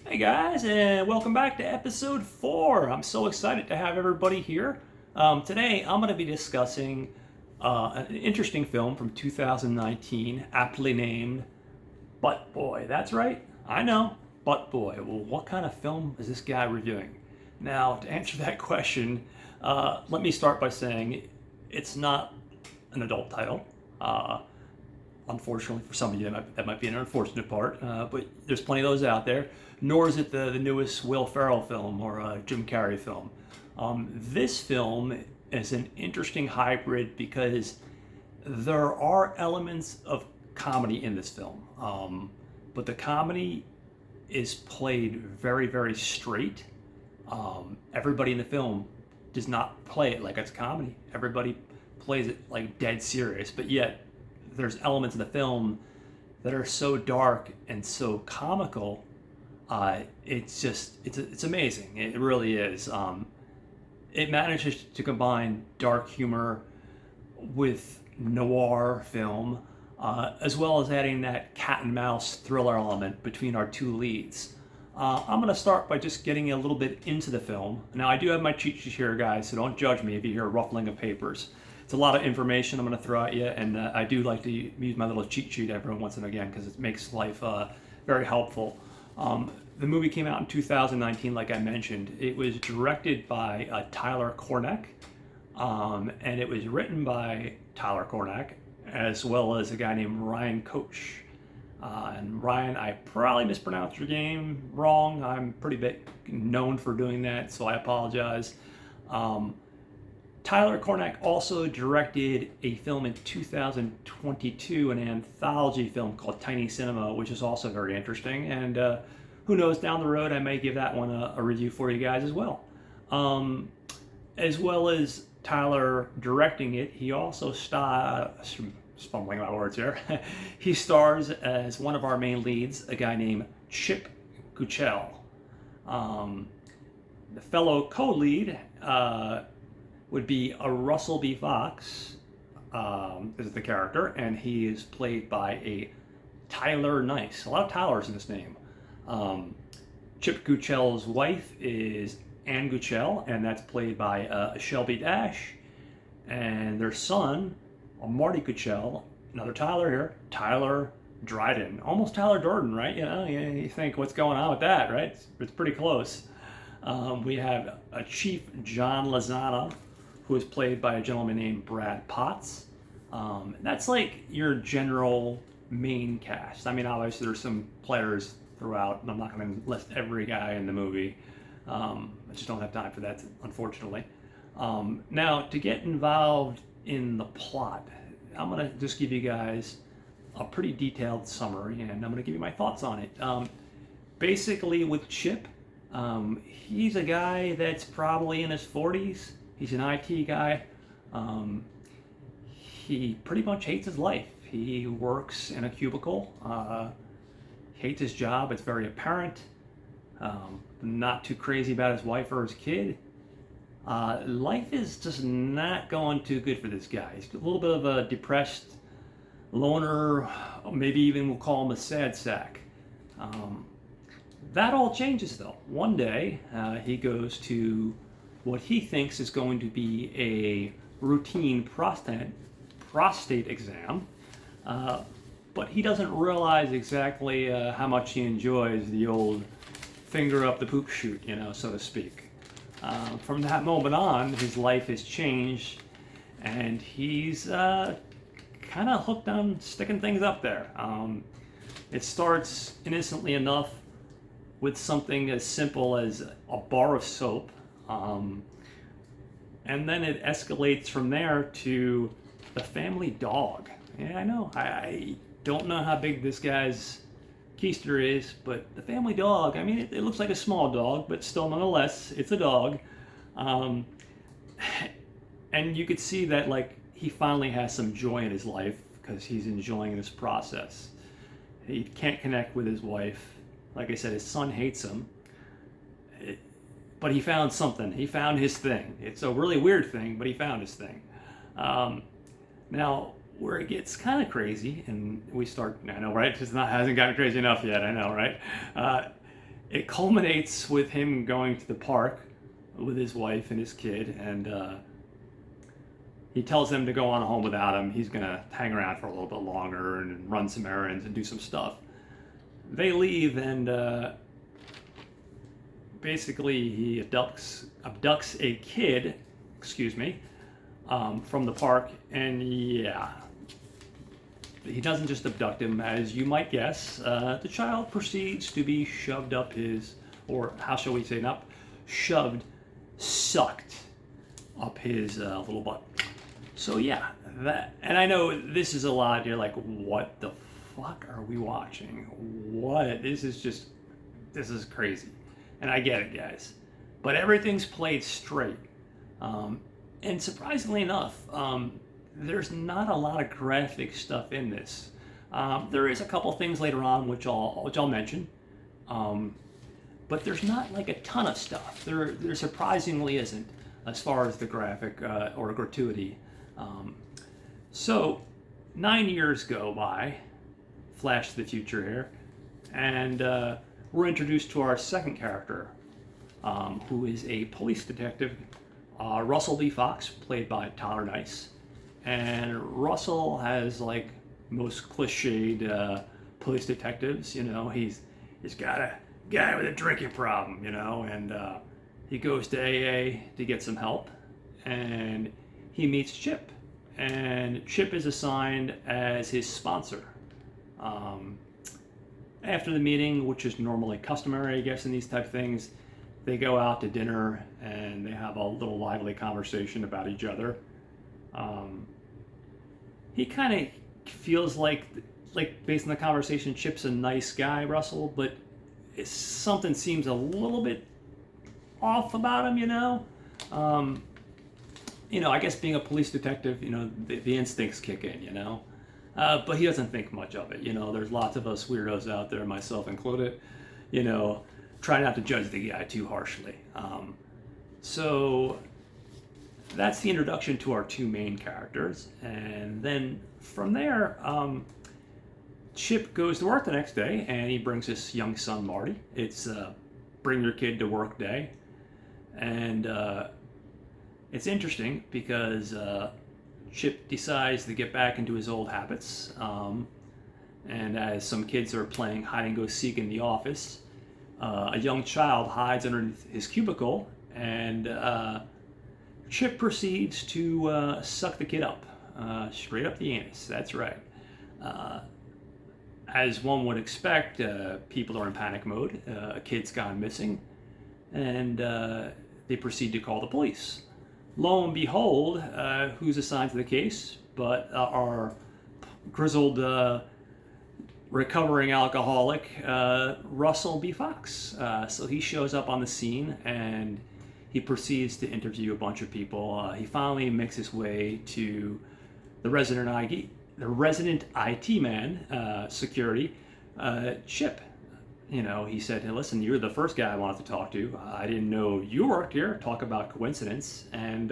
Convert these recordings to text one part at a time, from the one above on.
Hey guys, and welcome back to episode 4. I'm so excited to have everybody here. Today I'm going to be discussing an interesting film from 2019, aptly named Butt Boy. That's right, I know, Butt Boy. Well, what kind of film is this guy reviewing? Now, to answer that question, let me start by saying it's not an adult title. Unfortunately for some of you, that might be an unfortunate part, but there's plenty of those out there. Nor is it the newest Will Ferrell film or Jim Carrey film. This film is an interesting hybrid because there are elements of comedy in this film, but the comedy is played very, very straight. Everybody in the film does not play it like it's comedy. Everybody plays it like dead serious, but yet there's elements of the film that are so dark and so comical. It's amazing. It really is. It manages to combine dark humor with noir film, as well as adding that cat and mouse thriller element between our two leads. I'm going to start by just getting a little bit into the film. Now, I do have my cheat sheet here, guys, so don't judge me if you hear ruffling of papers. It's a lot of information I'm going to throw at you, and I do like to use my little cheat sheet every once and again because it makes life very helpful. The movie came out in 2019, like I mentioned. It was directed by Tyler Corneck, and it was written by Tyler Corneck, as well as a guy named Ryan Coach. And Ryan, I probably mispronounced your name wrong. I'm pretty bit known for doing that, so I apologize. Um, Tyler Corneck also directed a film in 2022, an anthology film called Tiny Cinema, which is also very interesting. And who knows, down the road, I may give that one a review for you guys as well. Um, as well as Tyler directing it, he also stars, fumbling my words here, he stars as one of our main leads, a guy named Chip Guchel. Um, the fellow co-lead would be a Russell B. Fox, is the character, and he is played by a Tyler Nice. A lot of Tylers in this name. Um, Chip Guchel's wife is Anne Guchel, and that's played by Shelby Dash. And their son, Marty Guchel, another Tyler here, Tyler Dryden. Almost Tyler Durden, right? You think, what's going on with that, right? It's pretty close. We have a Chief John Lozana, who is played by a gentleman named Brad Potts. That's like your general main cast. I mean, obviously there's some players throughout, and I'm not going to list every guy in the movie. I just don't have time for that, unfortunately. Now, to get involved in the plot, I'm going to just give you guys a pretty detailed summary, and I'm going to give you my thoughts on it. Basically, with Chip, he's a guy that's probably in his 40s. He's an IT guy. He pretty much hates his life. He works in a cubicle, hates his job. It's very apparent. Not too crazy about his wife or his kid. Life is just not going too good for this guy. He's a little bit of a depressed loner, maybe even we'll call him a sad sack. Um, that all changes though. One day, he goes to what he thinks is going to be a routine prostate exam, but he doesn't realize exactly how much he enjoys the old finger up the poop chute, so to speak. From that moment on, his life has changed, and he's kind of hooked on sticking things up there. It starts innocently enough with something as simple as a bar of soap, and then it escalates from there to the family dog. Yeah, I know. I don't know how big this guy's keister is, but the family dog, I mean, it looks like a small dog, but still, nonetheless, it's a dog. Um, and you could see that, like, he finally has some joy in his life because he's enjoying this process. He can't connect with his wife. Like I said, his son hates him. But he found something. He found his thing. It's a really weird thing, but he found his thing. Um, Now, where it gets kind of crazy, and we start, I know, right? Hasn't gotten crazy enough yet, I know, right? it culminates with him going to the park with his wife and his kid, and he tells them to go on home without him. He's gonna hang around for a little bit longer and run some errands and do some stuff. They leave, and basically he abducts a kid, from the park, and yeah, he doesn't just abduct him, as you might guess. The child proceeds to be shoved up his, or how shall we say, not shoved, sucked up his little butt. So yeah, that, and I know this is a lot. You're like, what the fuck are we watching? What? This is crazy. And I get it, guys. But everything's played straight. And surprisingly enough, there's not a lot of graphic stuff in this. There is a couple things later on which I'll mention. But there's not like a ton of stuff. There surprisingly isn't, as far as the graphic or gratuity. So 9 years go by, flash to the future here, and we're introduced to our second character, who is a police detective, Russell B. Fox, played by Tyler Nice. And Russell has, like most cliched police detectives, he's got a guy with a drinking problem, and he goes to AA to get some help, and he meets Chip, and Chip is assigned as his sponsor. After the meeting, which is normally customary, I guess, in these type of things, they go out to dinner and they have a little lively conversation about each other. He kind of feels like based on the conversation, Chip's a nice guy, Russell, but something seems a little bit off about him, I guess being a police detective, the instincts kick in, but he doesn't think much of it. There's lots of us weirdos out there, myself included, try not to judge the guy too harshly. So that's the introduction to our two main characters. And then from there, Chip goes to work the next day, and he brings his young son, Marty. It's bring your kid to work day. And it's interesting because Chip decides to get back into his old habits. And as some kids are playing hide and go seek in the office, a young child hides underneath his cubicle, and Chip proceeds to suck the kid up, straight up the anus. That's right. As one would expect, people are in panic mode. A kid's gone missing, and they proceed to call the police. Lo and behold, who's assigned to the case but our grizzled recovering alcoholic, Russell B. Fox. So he shows up on the scene and he proceeds to interview a bunch of people. He finally makes his way to the resident IT man, security, Chip. He said, hey, listen, you're the first guy I wanted to talk to. I didn't know you worked here. Talk about coincidence. And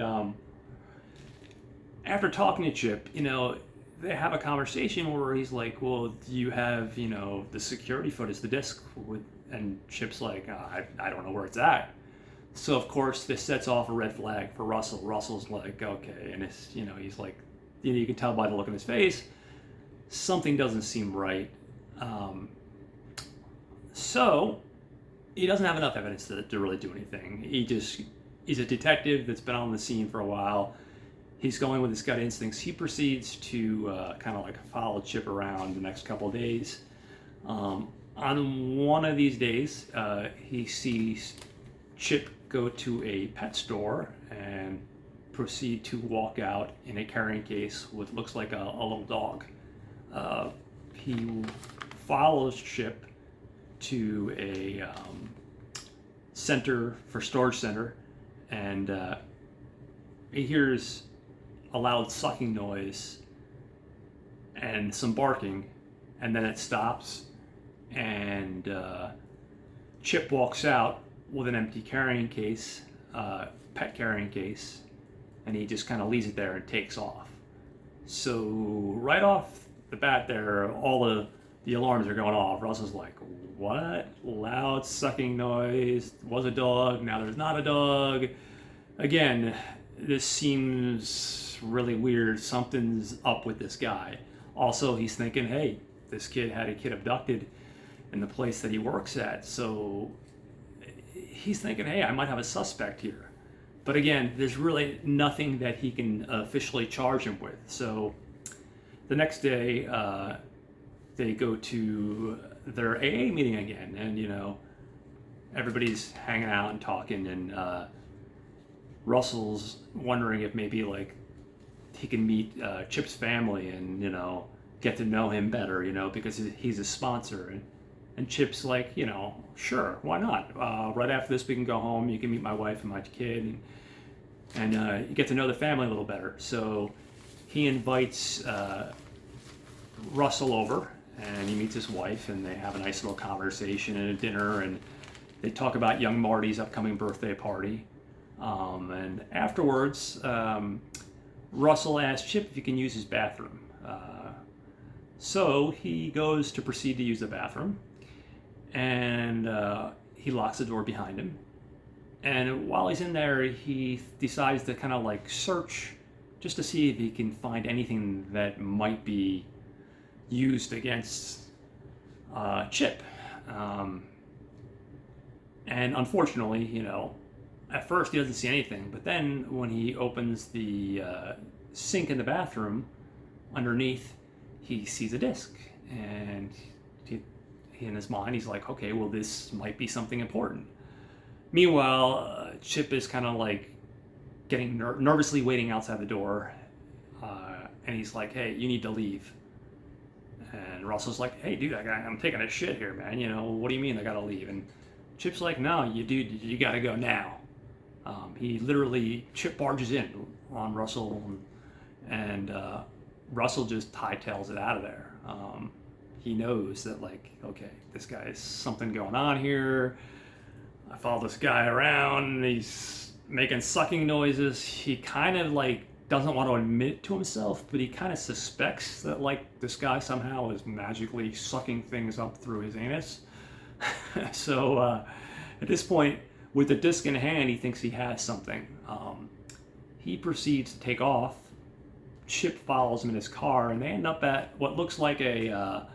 after talking to Chip, they have a conversation where he's like, well, do you have, the security footage, the disc? And Chip's like, I don't know where it's at. So, of course, this sets off a red flag for Russell. Russell's like, okay. And it's, he's like, you can tell by the look on his face, something doesn't seem right. So he doesn't have enough evidence to really do anything. He's a detective that's been on the scene for a while. He's going with his gut instincts. He proceeds to kind of like follow Chip around the next couple of days. On one of these days, he sees Chip go to a pet store and proceed to walk out in a carrying case with looks like a little dog. He follows Chip to a storage center, and he hears a loud sucking noise and some barking, and then it stops, and Chip walks out with an empty carrying case, pet carrying case, and he just kind of leaves it there and takes off. So right off the bat there, all the the alarms are going off. Russell's like, what? Loud sucking noise. Was a dog. Now there's not a dog. Again, this seems really weird. Something's up with this guy. Also, he's thinking, hey, this kid had a kid abducted in the place that he works at. So he's thinking, hey, I might have a suspect here. But again, there's really nothing that he can officially charge him with. So the next day, they go to their AA meeting again, and everybody's hanging out and talking, and Russell's wondering if maybe like he can meet Chip's family and get to know him better, because he's a sponsor, and Chip's like, sure, why not? Right after this, we can go home. You can meet my wife and my kid, and you get to know the family a little better. So he invites Russell over, and he meets his wife, and they have a nice little conversation and a dinner, and they talk about young Marty's upcoming birthday party. And afterwards, Russell asks Chip if he can use his bathroom. So he goes to proceed to use the bathroom, and he locks the door behind him. And while he's in there, he decides to kind of like search just to see if he can find anything that might be used against Chip. And unfortunately, at first he doesn't see anything, but then when he opens the sink in the bathroom, underneath he sees a disc, and he in his mind he's like, okay, well, this might be something important. Meanwhile, Chip is kind of like getting nervously waiting outside the door, and he's like, hey, you need to leave. And Russell's like, hey, dude, I'm taking a shit here, man. What do you mean I gotta leave? And Chip's like, no, you gotta go now. Chip barges in on Russell, and Russell just hightails it out of there. He knows that, like, okay, this guy's something going on here. I follow this guy around, he's making sucking noises. He kind of like doesn't want to admit it to himself, but he kind of suspects that like this guy somehow is magically sucking things up through his anus. So at this point, with the disc in hand, he thinks he has something. He proceeds to take off. Chip follows him in his car, and they end up at what looks like an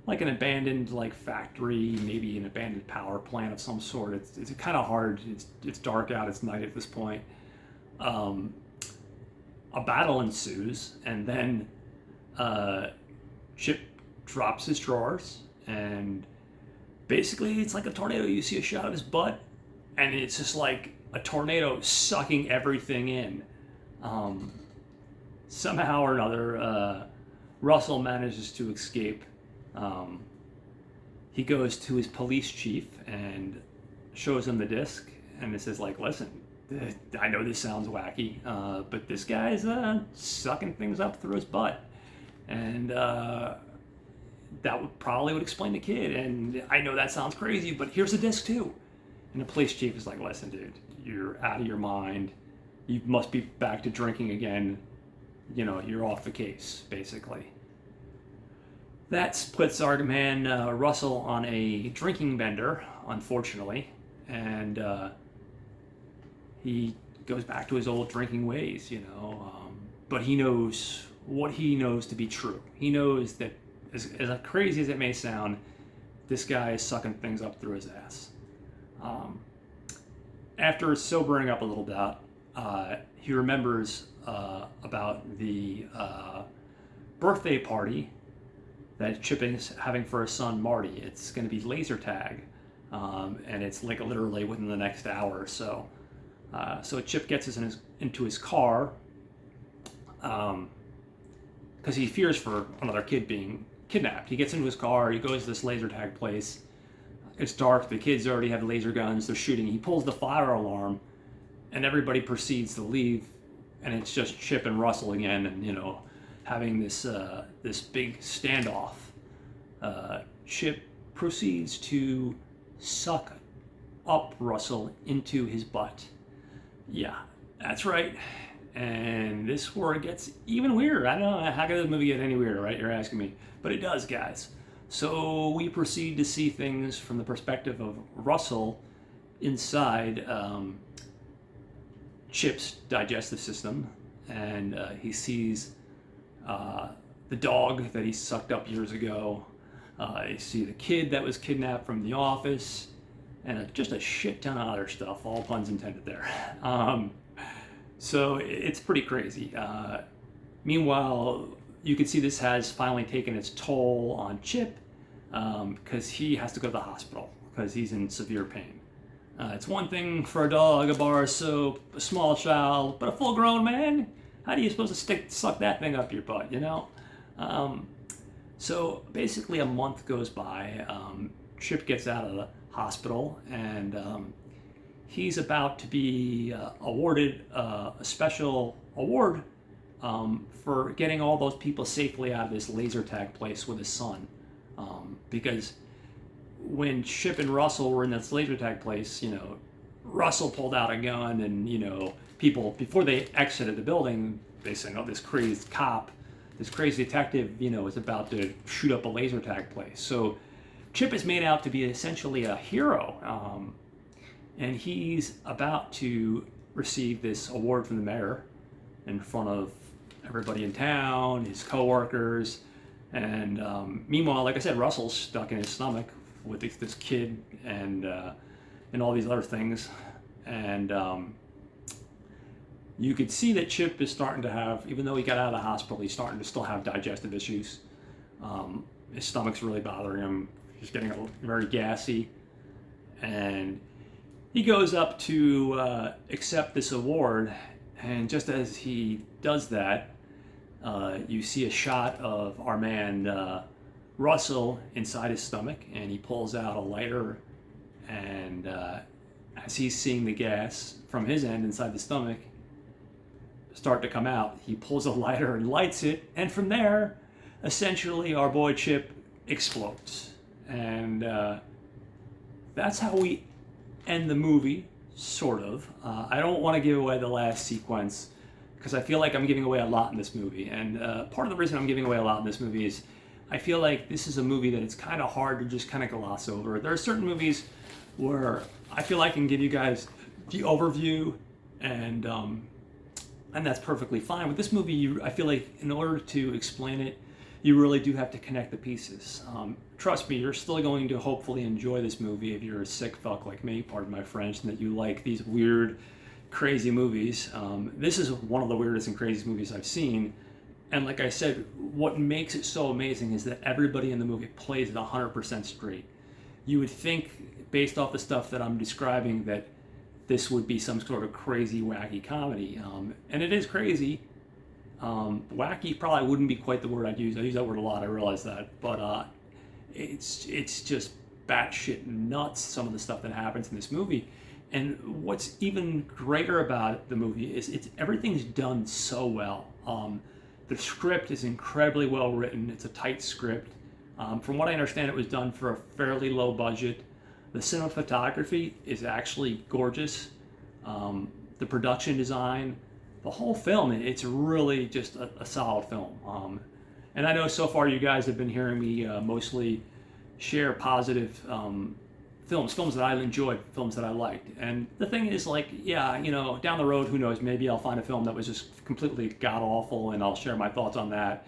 abandoned like factory, maybe an abandoned power plant of some sort. It's kind of hard. It's dark out. It's night at this point. A battle ensues, and then Chip drops his drawers, and basically it's like a tornado. You see a shot of his butt, and it's just like a tornado sucking everything in. Somehow or another, Russell manages to escape. He goes to his police chief and shows him the disc, and it says like, listen, I know this sounds wacky, but this guy's sucking things up through his butt, and that would explain the kid. And I know that sounds crazy, but here's the disc too. And the police chief is like, listen, dude, you're out of your mind. You must be back to drinking again. You're off the case, basically. That puts our man Russell on a drinking bender, unfortunately, and he goes back to his old drinking ways, but he knows what he knows to be true. He knows that, as crazy as it may sound, this guy is sucking things up through his ass. After sobering up a little bit, he remembers about the birthday party that Chip is having for his son Marty. It's going to be laser tag, and it's like literally within the next hour or so. So Chip gets into his car because he fears for another kid being kidnapped. He gets into his car, he goes to this laser tag place. It's dark, the kids already have laser guns, they're shooting. He pulls the fire alarm, and everybody proceeds to leave, and it's just Chip and Russell again, and having this big standoff. Chip proceeds to suck up Russell into his butt. Yeah, that's right. And this is where it gets even weirder. I don't know, how could this movie get any weirder, right? You're asking me. But it does, guys. So we proceed to see things from the perspective of Russell inside Chip's digestive system, and he sees the dog that he sucked up years ago. You see the kid that was kidnapped from the office, and just a shit ton of other stuff, all puns intended there. So it's pretty crazy. Meanwhile, you can see this has finally taken its toll on Chip, because he has to go to the hospital because he's in severe pain. It's one thing for a dog, a bar of soap, a small child, but a full-grown man? How do you supposed to suck that thing up your butt, you know? So basically a month goes by. Chip gets out of the hospital, and he's about to be awarded a special award for getting all those people safely out of this laser tag place with his son. Because when Chip and Russell were in this laser tag place, you know, Russell pulled out a gun, and, you know, people, before they exited the building, they said, oh, this crazy cop, this crazy detective, you know, is about to shoot up a laser tag place. So Chip is made out to be essentially a hero, and he's about to receive this award from the mayor in front of everybody in town, his coworkers, and meanwhile, like I said, Russell's stuck in his stomach with this kid and all these other things, and you could see that Chip is starting to have, even though he got out of the hospital, he's starting to still have digestive issues. His stomach's really bothering him. He's getting very gassy, and he goes up to accept this award, and just as he does that, you see a shot of our man Russell inside his stomach, and he pulls out a lighter, and as he's seeing the gas from his end inside the stomach start to come out, he pulls a lighter and lights it, and from there, essentially, our boy Chip explodes. And that's how we end the movie, sort of. I don't want to give away the last sequence, because I feel like I'm giving away a lot in this movie. And part of the reason I'm giving away a lot in this movie is I feel like this is a movie that it's kind of hard to just kind of gloss over. There are certain movies where I feel I can give you guys the overview, and that's perfectly fine. With this movie, I feel like in order to explain it, you really do have to connect the pieces. Trust me, you're still going to hopefully enjoy this movie if you're a sick fuck like me, pardon my French, and that you like these weird, crazy movies. This is one of the weirdest and craziest movies I've seen. And like I said, what makes it so amazing is that everybody in the movie plays it 100% straight. You would think, based off the stuff that I'm describing, that this would be some sort of crazy, wacky comedy. And it is crazy. Wacky probably wouldn't be quite the word I'd use. I use that word a lot, I realize that. But it's just batshit nuts, some of the stuff that happens in this movie. And what's even greater about the movie is everything's done so well. The script is incredibly well written. It's a tight script. From what I understand, it was done for a fairly low budget. The cinematography is actually gorgeous. The production design, the whole film, it's really just a solid film. And I know so far you guys have been hearing me mostly share positive films that I enjoyed, films that I liked. And the thing is, like, yeah, you know, down the road, who knows, maybe I'll find a film that was just completely god-awful and I'll share my thoughts on that.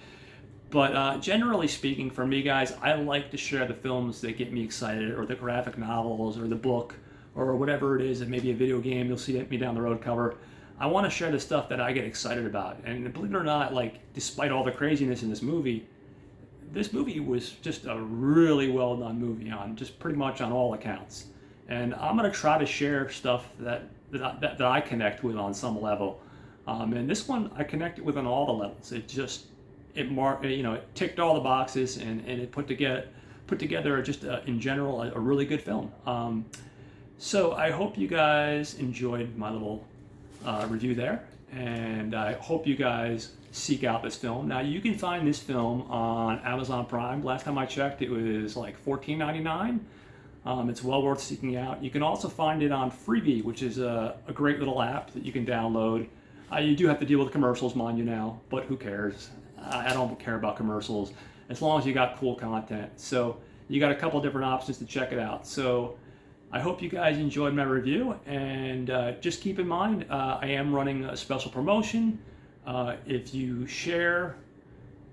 But generally speaking, for me, guys, I like to share the films that get me excited, or the graphic novels, or the book, or whatever it is, and maybe a video game you'll see me down the road cover. I want to share the stuff that I get excited about. And believe it or not, like, despite all the craziness in this movie was just a really well done movie on just pretty much on all accounts. And I'm gonna try to share stuff that I connect with on some level. And this one I connected with on all the levels. It ticked all the boxes, and it put together just in general a really good film. So I hope you guys enjoyed my little review there, and I hope you guys seek out this film. Now, you can find this film on Amazon Prime. Last time I checked, it was like $14.99. It's well worth seeking out. You can also find it on Freevee, which is a great little app that you can download. You do have to deal with commercials, mind you now, but who cares? I don't care about commercials as long as you got cool content. So you got a couple different options to check it out. So I hope you guys enjoyed my review, and just keep in mind, I am running a special promotion. If you share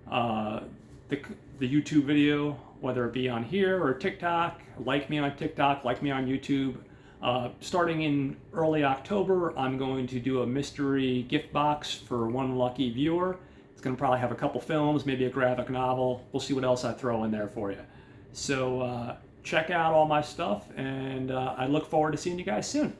the YouTube video, whether it be on here or TikTok, like me on TikTok, like me on YouTube. Starting in early October, I'm going to do a mystery gift box for one lucky viewer. It's going to probably have a couple films, maybe a graphic novel. We'll see what else I throw in there for you. So check out all my stuff, and I look forward to seeing you guys soon.